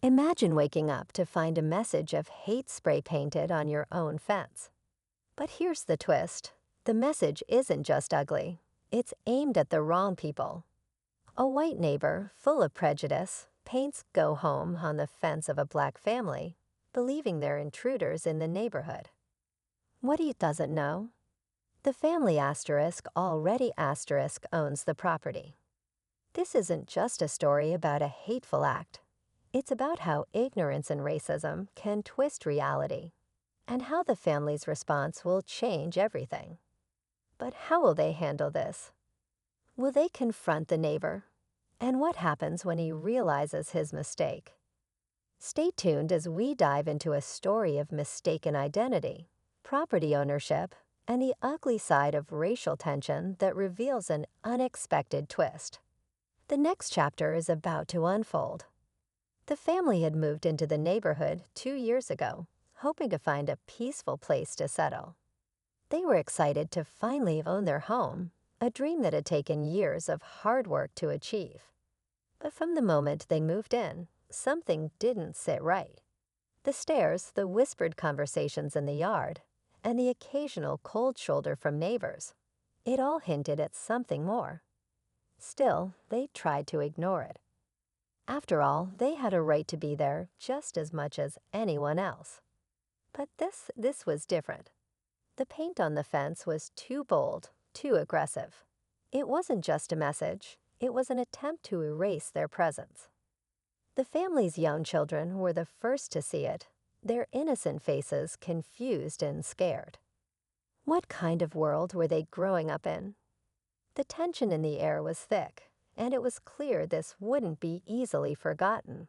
Imagine waking up to find a message of hate spray painted on your own fence. But here's the twist. The message isn't just ugly. It's aimed at the wrong people. A white neighbor, full of prejudice, paints "Go Home" on the fence of a black family, believing they're intruders in the neighborhood. What he doesn't know? The family already owns the property. This isn't just a story about a hateful act. It's about how ignorance and racism can twist reality, and how the family's response will change everything. But how will they handle this? Will they confront the neighbor? And what happens when he realizes his mistake? Stay tuned as we dive into a story of mistaken identity, property ownership, and the ugly side of racial tension that reveals an unexpected twist. The next chapter is about to unfold. The family had moved into the neighborhood 2 years ago, hoping to find a peaceful place to settle. They were excited to finally own their home, a dream that had taken years of hard work to achieve. But from the moment they moved in, something didn't sit right. The stairs, the whispered conversations in the yard, and the occasional cold shoulder from neighbors, it all hinted at something more. Still, they tried to ignore it. After all, they had a right to be there just as much as anyone else. But this was different. The paint on the fence was too bold, too aggressive. It wasn't just a message, it was an attempt to erase their presence. The family's young children were the first to see it, their innocent faces confused and scared. What kind of world were they growing up in? The tension in the air was thick, and it was clear this wouldn't be easily forgotten.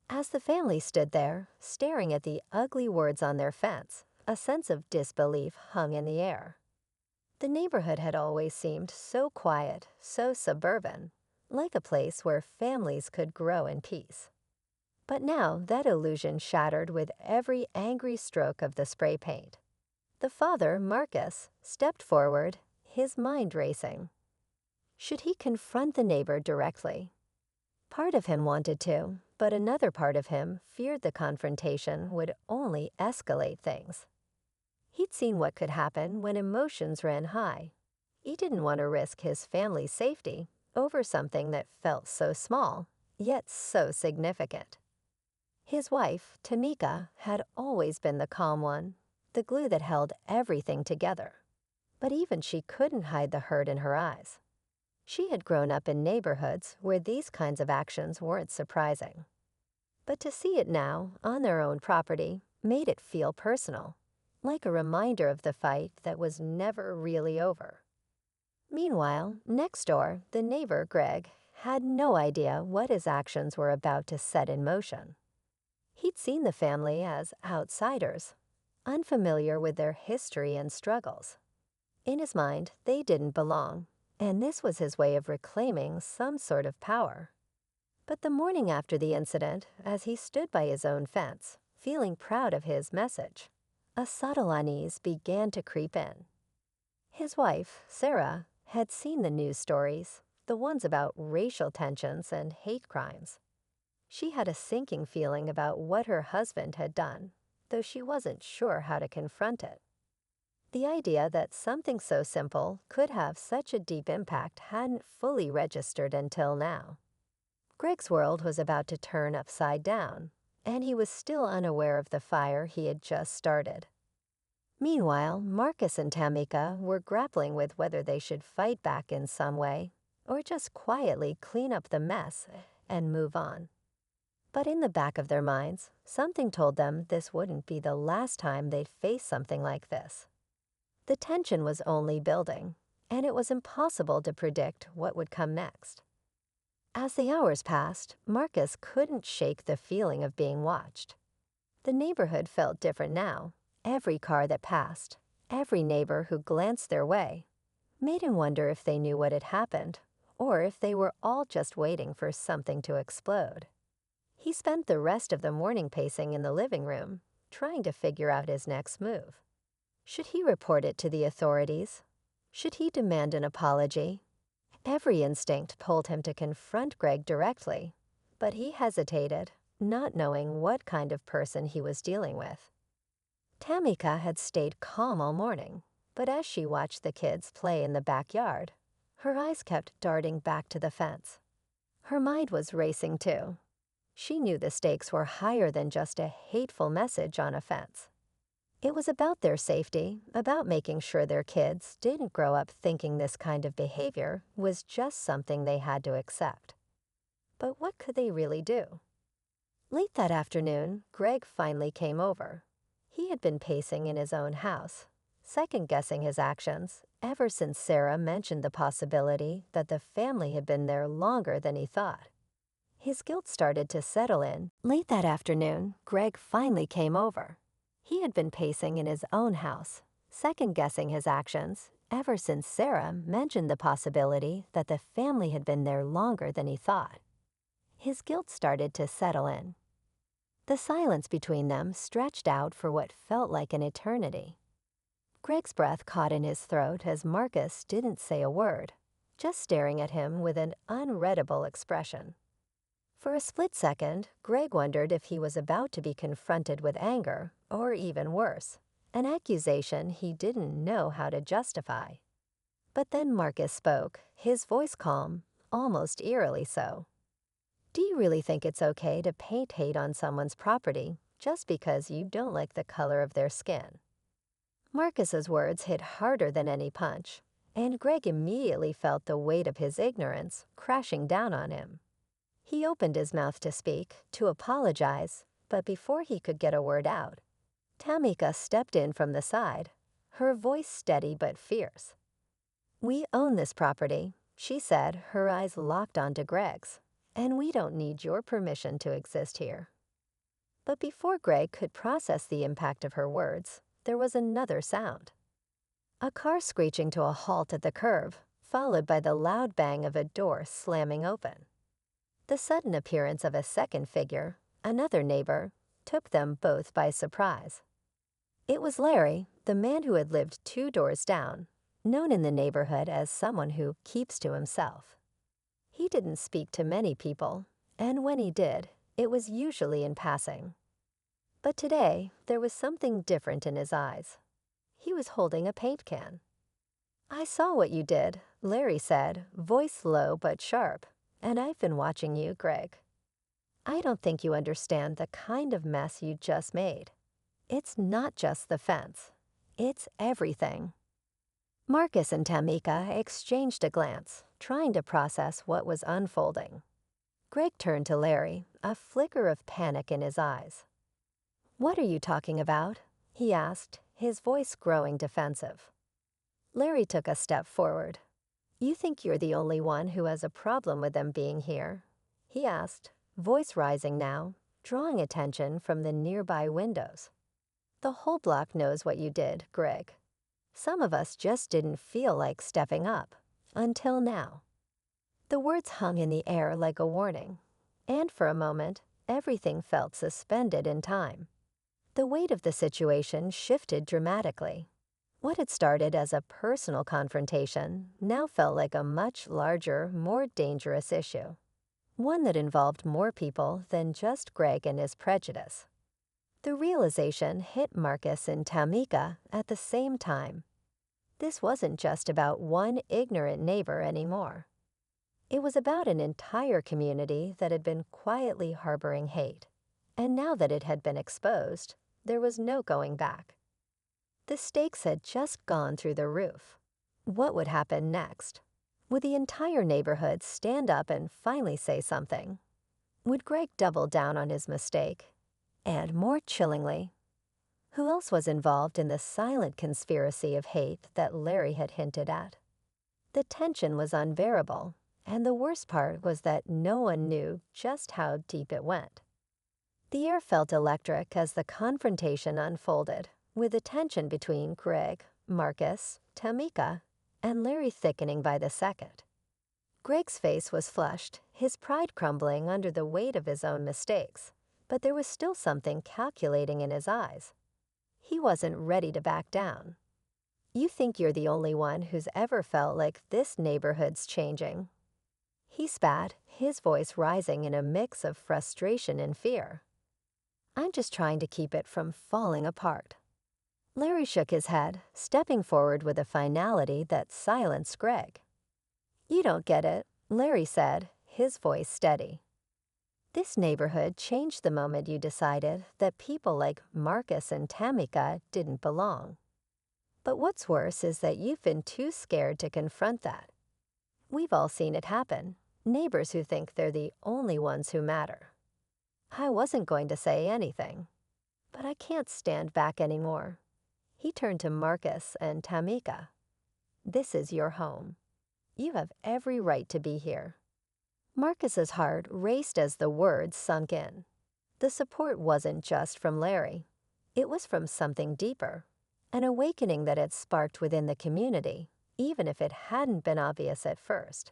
As the family stood there, staring at the ugly words on their fence, a sense of disbelief hung in the air. The neighborhood had always seemed so quiet, so suburban, like a place where families could grow in peace. But now that illusion shattered with every angry stroke of the spray paint. The father, Marcus, stepped forward, his mind racing. Should he confront the neighbor directly? Part of him wanted to, but another part of him feared the confrontation would only escalate things. He'd seen what could happen when emotions ran high. He didn't want to risk his family's safety over something that felt so small, yet so significant. His wife, Tamika, had always been the calm one, the glue that held everything together. But even she couldn't hide the hurt in her eyes. She had grown up in neighborhoods where these kinds of actions weren't surprising. But to see it now, on their own property, made it feel personal, like a reminder of the fight that was never really over. Meanwhile, next door, the neighbor, Greg, had no idea what his actions were about to set in motion. He'd seen the family as outsiders, unfamiliar with their history and struggles. In his mind, they didn't belong, and this was his way of reclaiming some sort of power. But the morning after the incident, as he stood by his own fence, feeling proud of his message, a subtle unease began to creep in. His wife, Sarah, had seen the news stories, the ones about racial tensions and hate crimes. She had a sinking feeling about what her husband had done, though she wasn't sure how to confront it. The idea that something so simple could have such a deep impact hadn't fully registered until now. Greg's world was about to turn upside down, and he was still unaware of the fire he had just started. Meanwhile, Marcus and Tamika were grappling with whether they should fight back in some way, or just quietly clean up the mess and move on. But in the back of their minds, something told them this wouldn't be the last time they'd face something like this. The tension was only building, and it was impossible to predict what would come next. As the hours passed, Marcus couldn't shake the feeling of being watched. The neighborhood felt different now. Every car that passed, every neighbor who glanced their way, made him wonder if they knew what had happened, or if they were all just waiting for something to explode. He spent the rest of the morning pacing in the living room, trying to figure out his next move. Should he report it to the authorities? Should he demand an apology? Every instinct pulled him to confront Greg directly, but he hesitated, not knowing what kind of person he was dealing with. Tamika had stayed calm all morning, but as she watched the kids play in the backyard, her eyes kept darting back to the fence. Her mind was racing too. She knew the stakes were higher than just a hateful message on a fence. It was about their safety, about making sure their kids didn't grow up thinking this kind of behavior was just something they had to accept. But what could they really do? Late that afternoon, Greg finally came over. He had been pacing in his own house, second-guessing his actions ever since Sarah mentioned the possibility that the family had been there longer than he thought. His guilt started to settle in. Late that afternoon, Greg finally came over. He had been pacing in his own house, second-guessing his actions ever since Sarah mentioned the possibility that the family had been there longer than he thought. His guilt started to settle in. The silence between them stretched out for what felt like an eternity. Greg's breath caught in his throat as Marcus didn't say a word, just staring at him with an unreadable expression. For a split second, Greg wondered if he was about to be confronted with anger, or even worse, an accusation he didn't know how to justify. But then Marcus spoke, his voice calm, almost eerily so. "Do you really think it's okay to paint hate on someone's property just because you don't like the color of their skin?" Marcus's words hit harder than any punch, and Greg immediately felt the weight of his ignorance crashing down on him. He opened his mouth to speak, to apologize, but before he could get a word out, Tamika stepped in from the side, her voice steady but fierce. "We own this property," she said, her eyes locked onto Greg's, "and we don't need your permission to exist here." But before Greg could process the impact of her words, there was another sound. A car screeching to a halt at the curb, followed by the loud bang of a door slamming open. The sudden appearance of a second figure, another neighbor, took them both by surprise. It was Larry, the man who had lived 2 doors down, known in the neighborhood as someone who keeps to himself. He didn't speak to many people, and when he did, it was usually in passing. But today, there was something different in his eyes. He was holding a paint can. "I saw what you did," Larry said, voice low but sharp, "and I've been watching you, Greg. I don't think you understand the kind of mess you just made. It's not just the fence. It's everything." Marcus and Tamika exchanged a glance, trying to process what was unfolding. Greg turned to Larry, a flicker of panic in his eyes. "What are you talking about?" he asked, his voice growing defensive. Larry took a step forward. "You think you're the only one who has a problem with them being here?" he asked, voice rising now, drawing attention from the nearby windows. "The whole block knows what you did, Greg. Some of us just didn't feel like stepping up, until now." The words hung in the air like a warning, and for a moment, everything felt suspended in time. The weight of the situation shifted dramatically. What had started as a personal confrontation now felt like a much larger, more dangerous issue, one that involved more people than just Greg and his prejudice. The realization hit Marcus and Tamika at the same time. This wasn't just about one ignorant neighbor anymore. It was about an entire community that had been quietly harboring hate, and now that it had been exposed, there was no going back. The stakes had just gone through the roof. What would happen next? Would the entire neighborhood stand up and finally say something? Would Greg double down on his mistake? And more chillingly, who else was involved in the silent conspiracy of hate that Larry had hinted at? The tension was unbearable, and the worst part was that no one knew just how deep it went. The air felt electric as the confrontation unfolded, with the tension between Greg, Marcus, Tamika, and Larry thickening by the second. Greg's face was flushed, his pride crumbling under the weight of his own mistakes, but there was still something calculating in his eyes. He wasn't ready to back down. "You think you're the only one who's ever felt like this neighborhood's changing?" He spat, his voice rising in a mix of frustration and fear. "I'm just trying to keep it from falling apart." Larry shook his head, stepping forward with a finality that silenced Greg. "You don't get it," Larry said, his voice steady. "This neighborhood changed the moment you decided that people like Marcus and Tamika didn't belong. But what's worse is that you've been too scared to confront that. We've all seen it happen, neighbors who think they're the only ones who matter." I wasn't going to say anything, but I can't stand back anymore. He turned to Marcus and Tamika. "This is your home. You have every right to be here." Marcus's heart raced as the words sunk in. The support wasn't just from Larry. It was from something deeper, an awakening that had sparked within the community, even if it hadn't been obvious at first.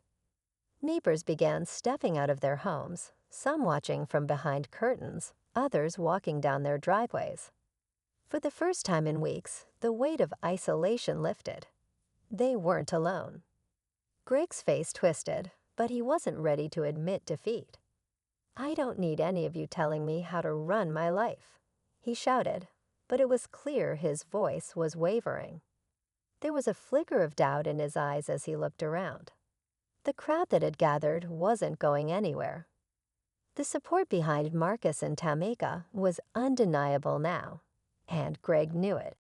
Neighbors began stepping out of their homes, some watching from behind curtains, others walking down their driveways. For the first time in weeks, the weight of isolation lifted. They weren't alone. Greg's face twisted, but he wasn't ready to admit defeat. "I don't need any of you telling me how to run my life," he shouted, but it was clear his voice was wavering. There was a flicker of doubt in his eyes as he looked around. The crowd that had gathered wasn't going anywhere. The support behind Marcus and Tamika was undeniable now, and Greg knew it.